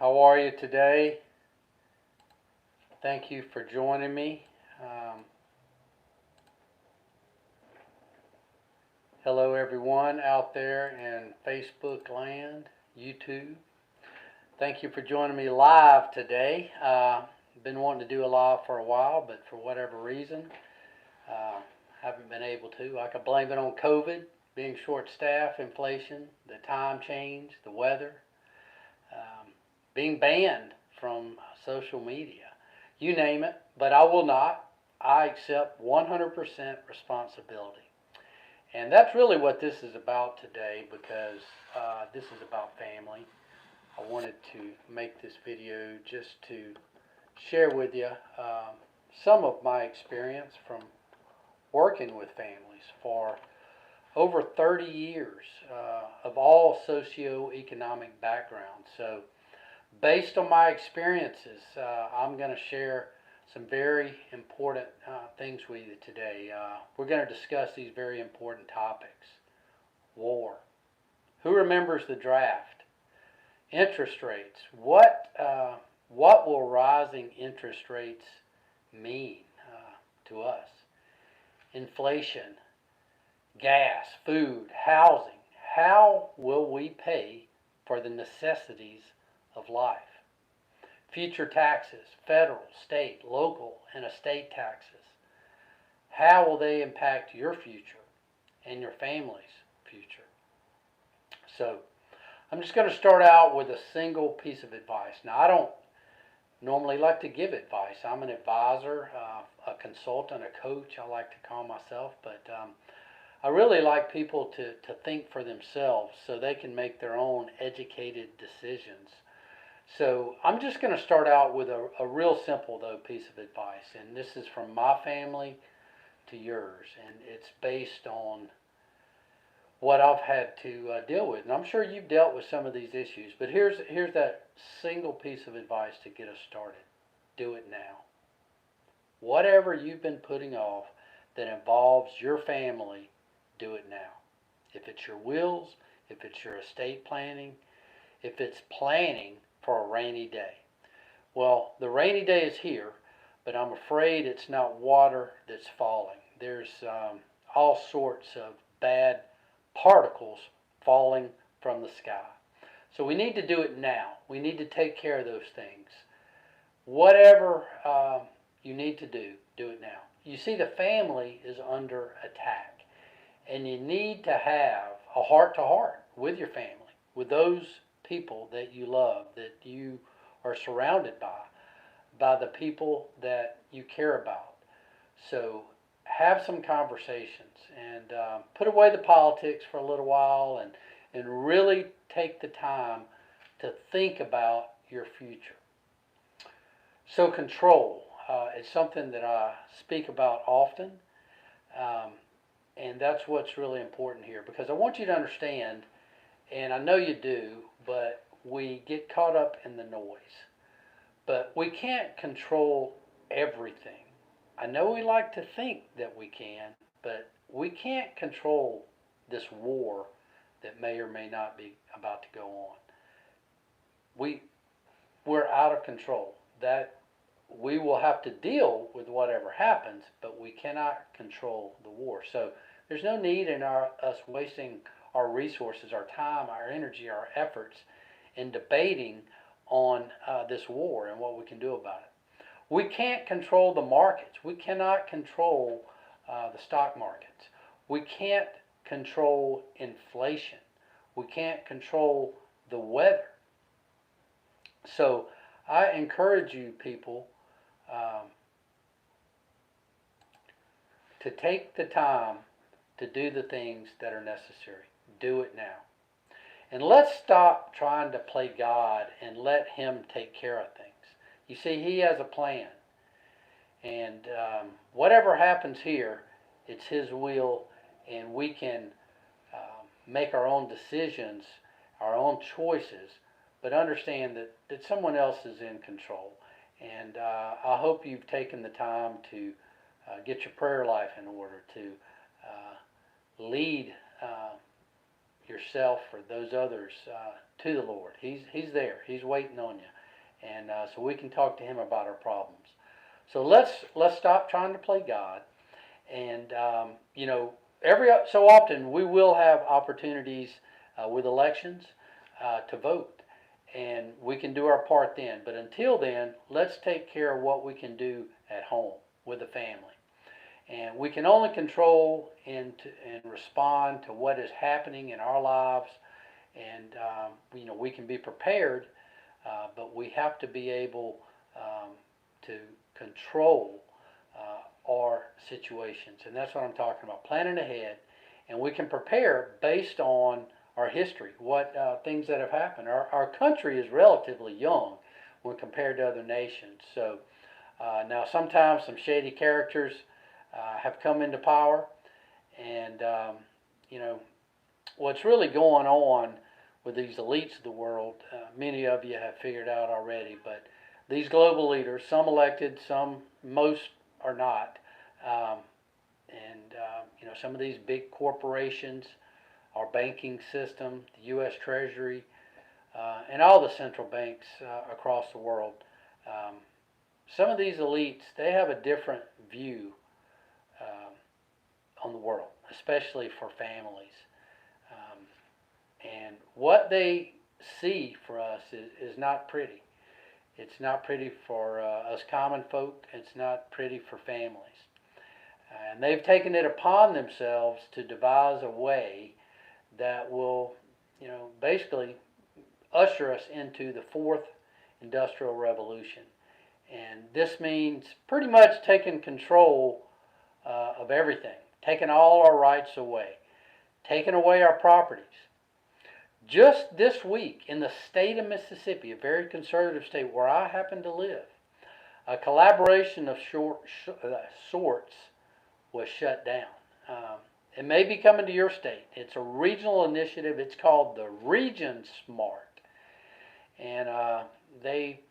How are you today? Thank you for joining me. Um, Hello, everyone out there in Facebook land, YouTube. Thank you for joining me live today. Been wanting to do a live for a while, but for whatever reason, uh, haven't been able to. I could blame it on COVID, being short-staffed, inflation, the time change, the weather, um, being banned from social media. You name it, but I will not. I accept 100% responsibility. And that's really what this is about today because this is about family. I wanted to make this video just to share with you some of my experience from working with families for over 30 years of all socioeconomic backgrounds. So based on my experiences, I'm going to share some very important things with you today. We're going to discuss these very important topics. War. Who remembers the draft? Interest rates. What will rising interest rates mean to us? Inflation. Gas, food, housing. How will we pay for the necessities of life? Future taxes, federal, state, local, and estate taxes. How will they impact your future and your family's future? So, I'm just going to start out with a single piece of advice. Now, I don't normally like to give advice. I'm an advisor, a consultant, a coach, I like to call myself, but I really like people to think for themselves so they can make their own educated decisions. So I'm just going to start out with a real simple though piece of advice, and this is from my family to yours, and it's based on what I've had to deal with. And I'm sure you've dealt with some of these issues, but here's that single piece of advice to get us started. Do it now. Whatever you've been putting off that involves your family, do it now. If it's your wills, if it's your estate planning, if it's planning for a rainy day. Well, the rainy day is here, but I'm afraid it's not water that's falling. There's all sorts of bad particles falling from the sky. So we need to do it now. We need to take care of those things. Whatever you need to do it now. You see, the family is under attack, and you need to have a heart-to-heart with your family, with those people that you love, that you are surrounded by the people that you care about. So have some conversations and put away the politics for a little while and really take the time to think about your future. So control is something that I speak about often, and that's what's really important here because I want you to understand, and I know you do, but we get caught up in the noise. But we can't control everything. I know we like to think that we can, but we can't control this war that may or may not be about to go on. We we're out of control. That we will have to deal with whatever happens, but we cannot control the war. So there's no need in us wasting our resources, our time, our energy, our efforts in debating on this war and what we can do about it. We can't control the markets. We cannot control the stock markets. We can't control inflation. We can't control the weather. So I encourage you people to take the time to do the things that are necessary. Do it now. And let's stop trying to play God and let Him take care of things. You see, He has a plan. And whatever happens here, it's His will, and we can make our own decisions, our own choices, but understand that someone else is in control. And I hope you've taken the time to get your prayer life in order, to lead yourself or those others to the Lord. He's there. He's waiting on you, and so we can talk to Him about our problems. So let's stop trying to play God, and every so often we will have opportunities with elections to vote, and we can do our part then. But until then, let's take care of what we can do at home with the family. And we can only control and respond to what is happening in our lives. And, we can be prepared, but we have to be able to control our situations. And that's what I'm talking about, planning ahead. And we can prepare based on our history, what things that have happened. Our country is relatively young when compared to other nations. So now sometimes some shady characters have come into power, and what's really going on with these elites of the world, many of you have figured out already, but these global leaders, some elected, most are not, some of these big corporations, our banking system, the U.S. Treasury, and all the central banks across the world. Some of these elites, they have a different view on the world, especially for families. And what they see for us is not pretty. It's not pretty for us common folk. It's not pretty for families. And they've taken it upon themselves to devise a way that will, basically usher us into the fourth industrial revolution. And this means pretty much taking control of everything, taking all our rights away, taking away our properties. Just this week in the state of Mississippi, a very conservative state where I happen to live, a collaboration of sorts was shut down. It may be coming to your state. It's a regional initiative. It's called the Region Smart. And they,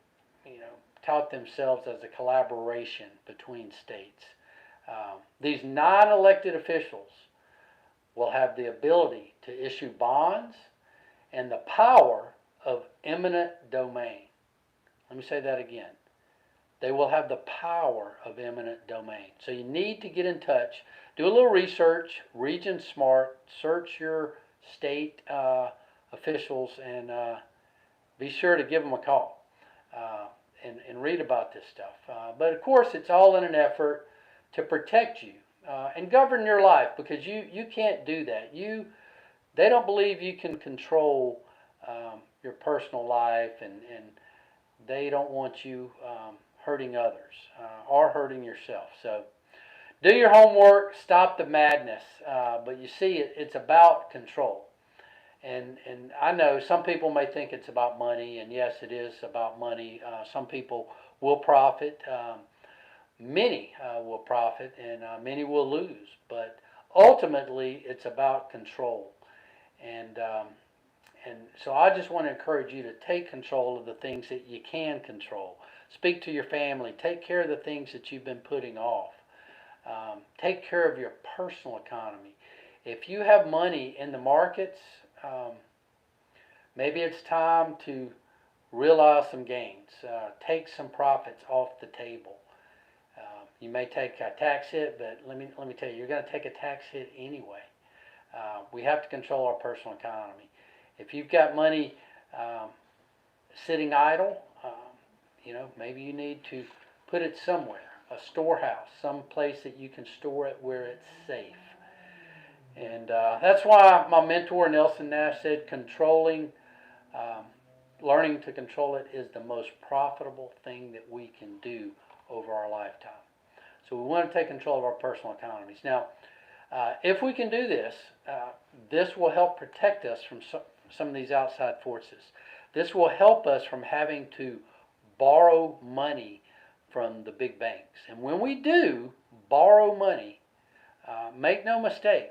taught themselves as a collaboration between states. These non-elected officials will have the ability to issue bonds and the power of eminent domain. Let me say that again. They will have the power of eminent domain. So you need to get in touch, do a little research, Region Smart, search your state officials, and be sure to give them a call and read about this stuff. But of course, it's all in an effort to protect you and govern your life, because you can't do that. They don't believe you can control your personal life, and they don't want you hurting others or hurting yourself. So do your homework, stop the madness. But you see, it's about control. And I know some people may think it's about money, and yes, it is about money. Some people will profit. Many will profit, and many will lose. But ultimately, it's about control. And so I just want to encourage you to take control of the things that you can control. Speak to your family. Take care of the things that you've been putting off. Take care of your personal economy. If you have money in the markets, maybe it's time to realize some gains. Take some profits off the table. You may take a tax hit, but let me tell you, you're going to take a tax hit anyway. We have to control our personal economy. If you've got money sitting idle, maybe you need to put it somewhere, a storehouse, some place that you can store it where it's safe. And that's why my mentor Nelson Nash said learning to control it is the most profitable thing that we can do over our lifetime. So we want to take control of our personal economies. Now, if we can do this, this will help protect us from some of these outside forces. This will help us from having to borrow money from the big banks. And when we do borrow money, make no mistake,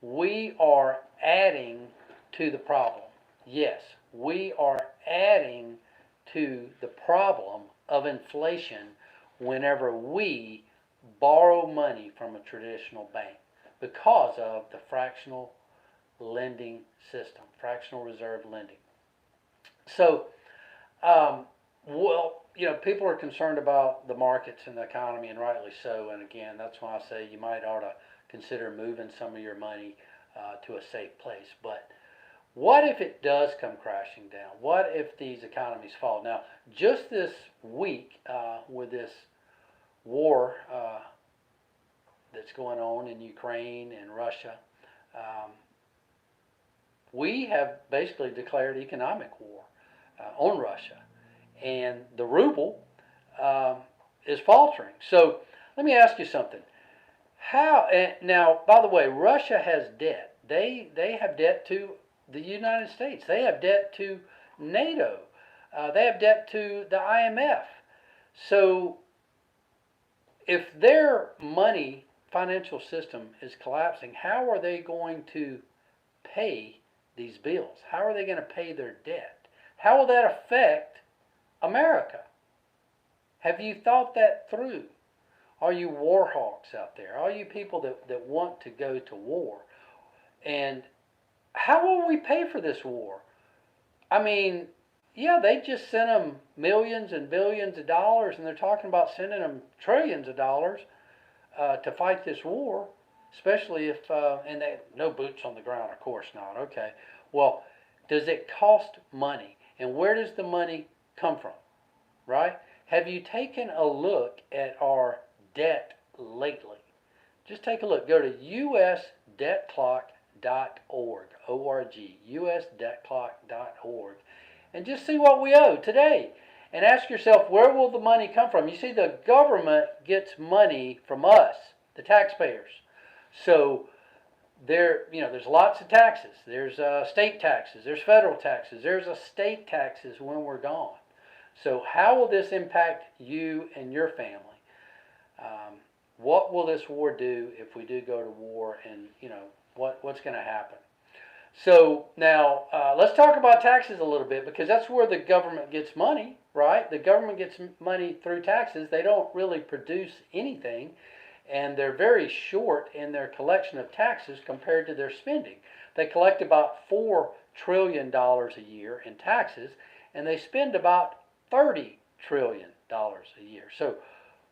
we are adding to the problem. Yes, we are adding to the problem of inflation whenever we borrow money from a traditional bank, because of the fractional lending system, fractional reserve lending. So, um, people are concerned about the markets and the economy, and rightly so. And again, that's why I say you might ought to consider moving some of your money to a safe place. But what if it does come crashing down? What if these economies fall? Now, just this week, with this war that's going on in Ukraine and Russia, um, we have basically declared economic war on Russia, and the ruble um, is faltering. So let me ask you something. How now? By the way, Russia has debt. They have debt to the United States. They have debt to NATO. They have debt to the IMF. So if their money financial system is collapsing, how are they going to pay these bills? How are they going to pay their debt? How will that affect America? Have you thought that through? All you war hawks out there, all you people that want to go to war, and how will we pay for this war? I mean, yeah, they just sent them millions and billions of dollars, and they're talking about sending them trillions of dollars to fight this war, especially if, and they no boots on the ground, of course not. Okay, well, does it cost money? And where does the money come from, right? Have you taken a look at our debt lately? Just take a look. Go to usdebtclock.org, O-R-G, usdebtclock.org, and just see what we owe today. And ask yourself, where will the money come from? You see, the government gets money from us, the taxpayers. So there's lots of taxes. There's state taxes. There's federal taxes. There's estate taxes when we're gone. So how will this impact you and your family? What will this war do if we do go to war? And what's going to happen? So now let's talk about taxes a little bit, because that's where the government gets money, right? The government gets money through taxes. They don't really produce anything, and they're very short in their collection of taxes compared to their spending. They collect about $4 trillion a year in taxes, and they spend about $30 trillion a year. So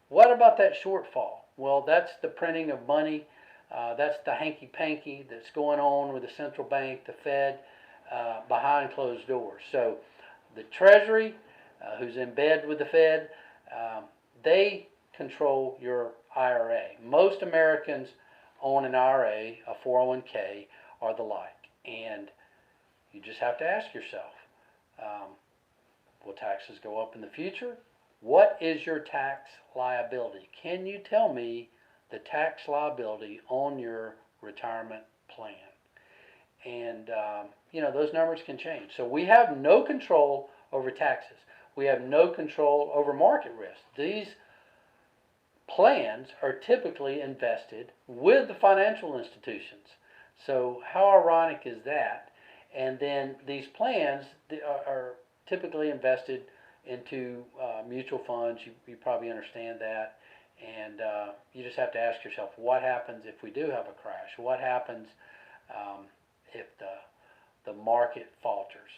what about that shortfall? Well, that's the printing of money. That's the hanky-panky that's going on with the central bank, the Fed, behind closed doors. So the Treasury, who's in bed with the Fed, they control your IRA. Most Americans own an IRA, a 401k, or the like. And you just have to ask yourself, will taxes go up in the future? What is your tax liability? Can you tell me the tax liability on your retirement plan? And, those numbers can change. So we have no control over taxes. We have no control over market risk. These plans are typically invested with the financial institutions. So how ironic is that? And then these plans are typically invested into mutual funds. You probably understand that. And you just have to ask yourself, what happens if we do have a crash? What happens if the market falters?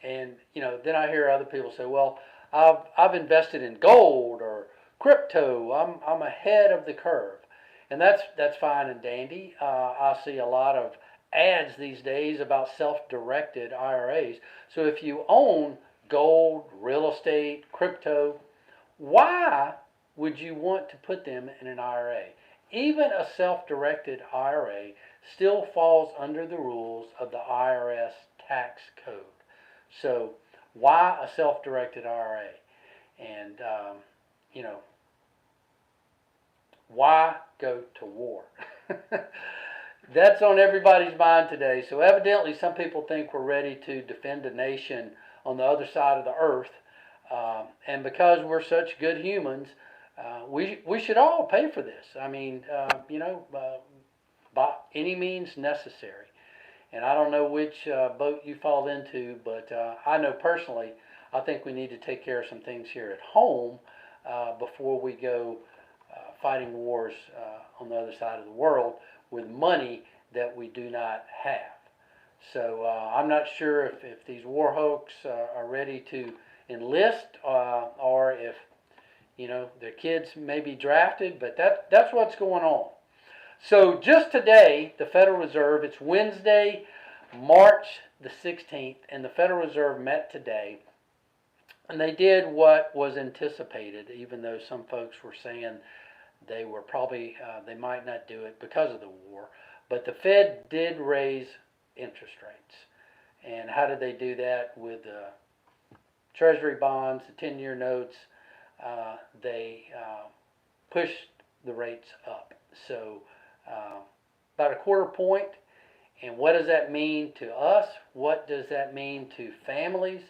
And then I hear other people say, well, I've invested in gold or crypto. I'm ahead of the curve, and that's fine and dandy. I see a lot of ads these days about self-directed IRAs. So if you own gold, real estate, crypto, why would you want to put them in an IRA? Even a self-directed IRA still falls under the rules of the IRS tax code. So why a self-directed IRA? And, why go to war? That's on everybody's mind today. So evidently some people think we're ready to defend a nation on the other side of the earth. And because we're such good humans, we should all pay for this. I mean, by any means necessary. And I don't know which boat you fall into, but I know personally, I think we need to take care of some things here at home before we go fighting wars on the other side of the world with money that we do not have. So I'm not sure if these war hawks are ready to enlist or if their kids may be drafted, but that's what's going on. So just today, the Federal Reserve, it's Wednesday, March the 16th, and the Federal Reserve met today, and they did what was anticipated, even though some folks were saying they might not do it because of the war. But the Fed did raise interest rates. And how did they do that? With Treasury bonds, the 10-year notes, they pushed the rates up. So about a quarter point. And what does that mean to us? What does that mean to families?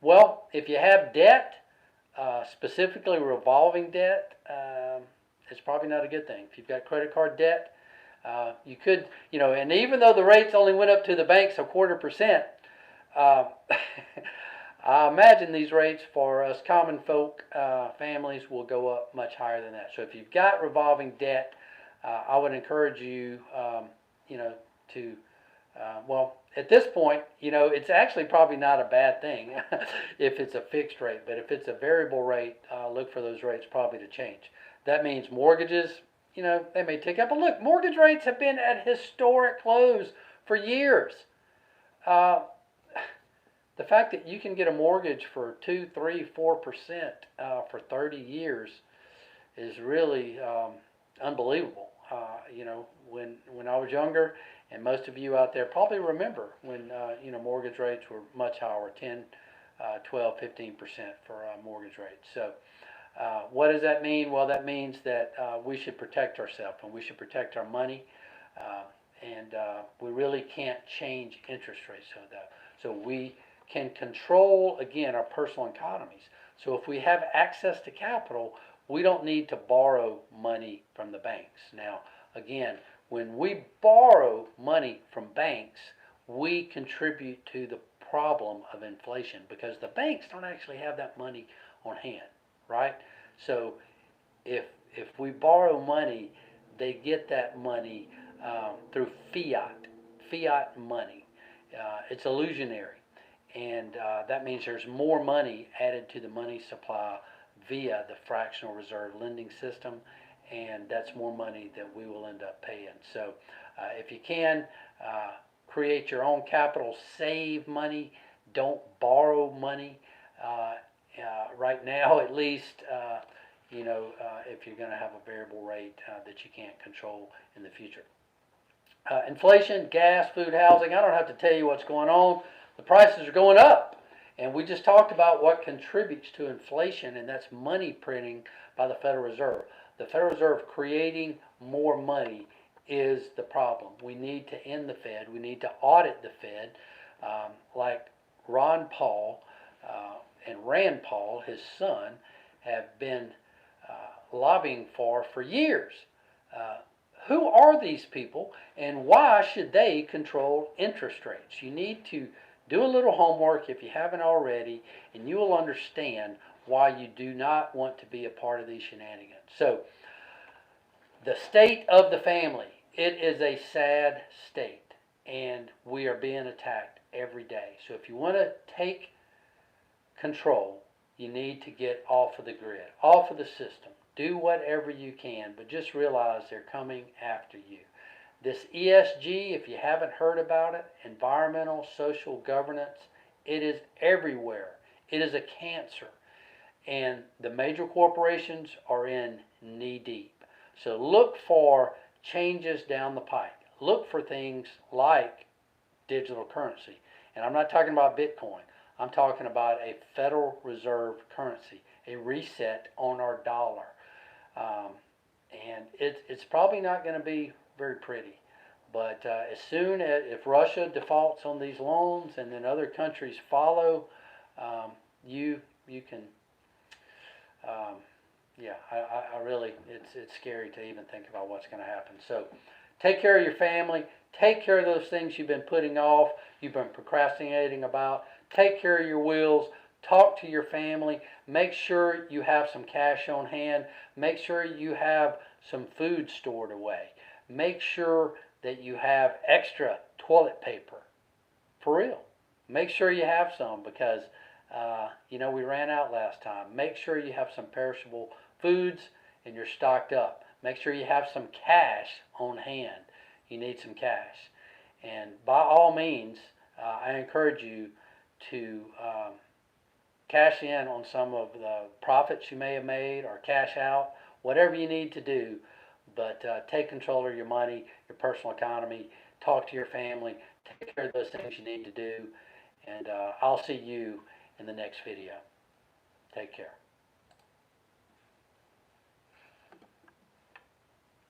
Well, if you have debt, specifically revolving debt, it's probably not a good thing. If you've got credit card debt, you could, and even though the rates only went up to the banks a 0.25%, I imagine these rates for us common folk families will go up much higher than that. So if you've got revolving debt, I would encourage you, to, well, at this point, it's actually probably not a bad thing if it's a fixed rate. But if it's a variable rate, look for those rates probably to change. That means mortgages, they may tick up. But look, mortgage rates have been at historic lows for years. The fact that you can get a mortgage for 2, 3, 4% for 30 years is really unbelievable. When I was younger, and most of you out there probably remember when mortgage rates were much higher, 10, 12, 15% for mortgage rates. So what does that mean? Well, that means that we should protect ourselves and we should protect our money, and we really can't change interest rates so that. So we can control, again, our personal economies. So if we have access to capital, we don't need to borrow money from the banks. Now, again, when we borrow money from banks, we contribute to the problem of inflation because the banks don't actually have that money on hand, right? So if we borrow money, they get that money through fiat money. It's illusionary, and that means there's more money added to the money supply via the fractional reserve lending system, and that's more money that we will end up paying. So if you can, create your own capital, save money, don't borrow money. Right now, at least, if you're going to have a variable rate that you can't control in the future. Inflation, gas, food, housing, I don't have to tell you what's going on. The prices are going up. And we just talked about what contributes to inflation, and that's money printing by the Federal Reserve. The Federal Reserve creating more money is the problem. We need to end the Fed. We need to audit the Fed, like Ron Paul and Rand Paul, his son, have been lobbying for years. Who are these people, and why should they control interest rates? You need to do a little homework if you haven't already, and you will understand why you do not want to be a part of these shenanigans. So, the state of the family. It is a sad state, and we are being attacked every day. So if you want to take control, you need to get off of the grid, off of the system. Do whatever you can, but just realize they're coming after you. This ESG, if you haven't heard about it, environmental, social governance, it is everywhere. It is a cancer. And the major corporations are in knee deep. So look for changes down the pike. Look for things like digital currency. And I'm not talking about Bitcoin. I'm talking about a Federal Reserve currency, a reset on our dollar. And it's probably not going to be very pretty. But as soon as, if Russia defaults on these loans and then other countries follow, you can, I really, it's scary to even think about what's going to happen. So take care of your family. Take care of those things you've been putting off, you've been procrastinating about. Take care of your wills. Talk to your family. Make sure you have some cash on hand. Make sure you have some food stored away. Make sure that you have extra toilet paper. For real. Make sure you have some because, we ran out last time. Make sure you have some perishable foods and you're stocked up. Make sure you have some cash on hand. You need some cash. And by all means, I encourage you to cash in on some of the profits you may have made or cash out, whatever you need to do. But take control of your money, your personal economy, talk to your family, take care of those things you need to do. And I'll see you in the next video. Take care.